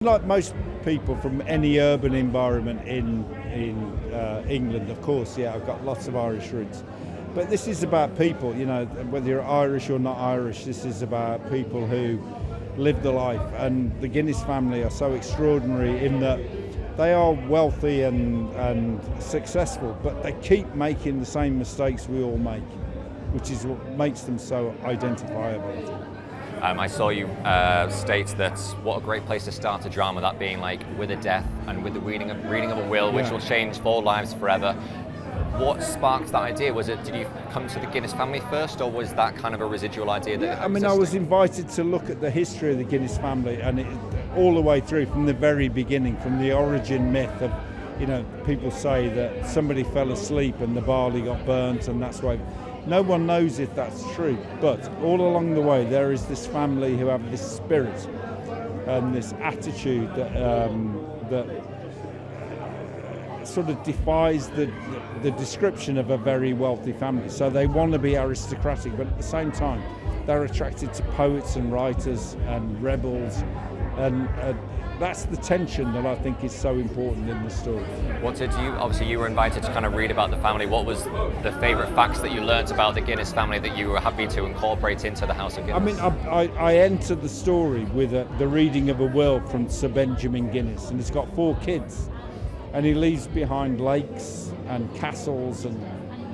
Like most people from any urban environment in England, of course, yeah, I've got lots of Irish roots. But this is about people, you know, whether you're Irish or not Irish, this is about people who live the life. And the Guinness family are so extraordinary in that they are wealthy and successful, but they keep making the same mistakes we all make, which is what makes them so identifiable. I saw you state that what a great place to start a drama, that being like with a death and with the reading of a will, which will change 4 lives forever. What sparked that idea? Did you come to the Guinness family first, or was that kind of a residual idea that I mean, I was invited to look at the history of the Guinness family, and all the way through from the very beginning, from the origin myth of, you know, people say that somebody fell asleep and the barley got burnt, and that's why. No one knows if that's true, but all along the way there is this family who have this spirit and this attitude that sort of defies the description of a very wealthy family. So they want to be aristocratic, but at the same time they're attracted to poets and writers and rebels, and that's the tension that I think is so important in the story. Obviously you were invited to kind of read about the family. What was the favourite facts that you learnt about the Guinness family that you were happy to incorporate into the House of Guinness? I mean, I entered the story with the reading of a will from Sir Benjamin Guinness, and he's got 4 kids, and he leaves behind lakes and castles and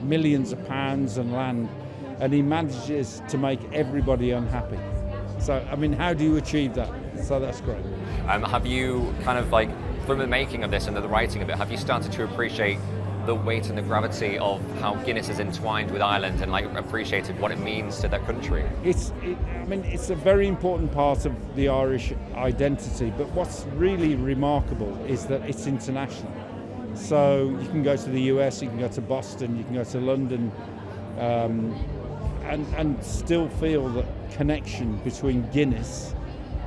millions of pounds and land, and he manages to make everybody unhappy. So, I mean, how do you achieve that? So that's great. Have you kind of like, from the making of this and the writing of it, have you started to appreciate the weight and the gravity of how Guinness is entwined with Ireland, and like appreciated what it means to their country? I mean, it's a very important part of the Irish identity, but what's really remarkable is that it's international. So you can go to the US, you can go to Boston, you can go to London, and still feel the connection between Guinness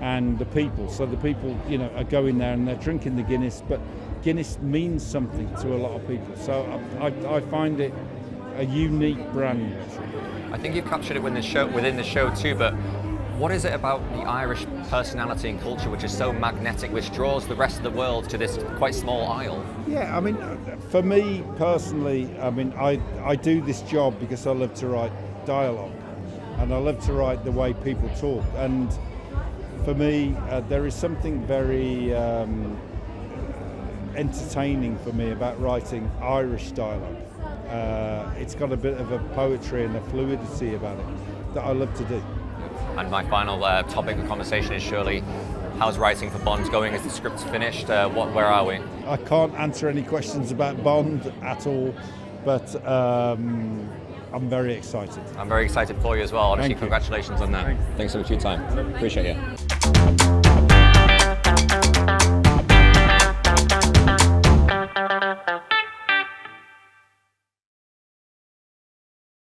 and the people. So the people, you know, are going there and they're drinking the Guinness, but Guinness means something to a lot of people. So I find it a unique brand. I think you've captured it within the show too, but what is it about the Irish personality and culture which is so magnetic, which draws the rest of the world to this quite small isle? Yeah, I mean, for me personally, I mean, I do this job because I love to write dialogue, and I love to write the way people talk. And for me, there is something very entertaining for me about writing Irish dialogue. It's got a bit of a poetry and a fluidity about it that I love to do. And my final topic of conversation is surely, how's writing for Bond going? Is the script finished? Where are we? I can't answer any questions about Bond at all, but I'm very excited. I'm very excited for you as well. Honestly, congratulations on that. Thanks so much for your time. Appreciate you.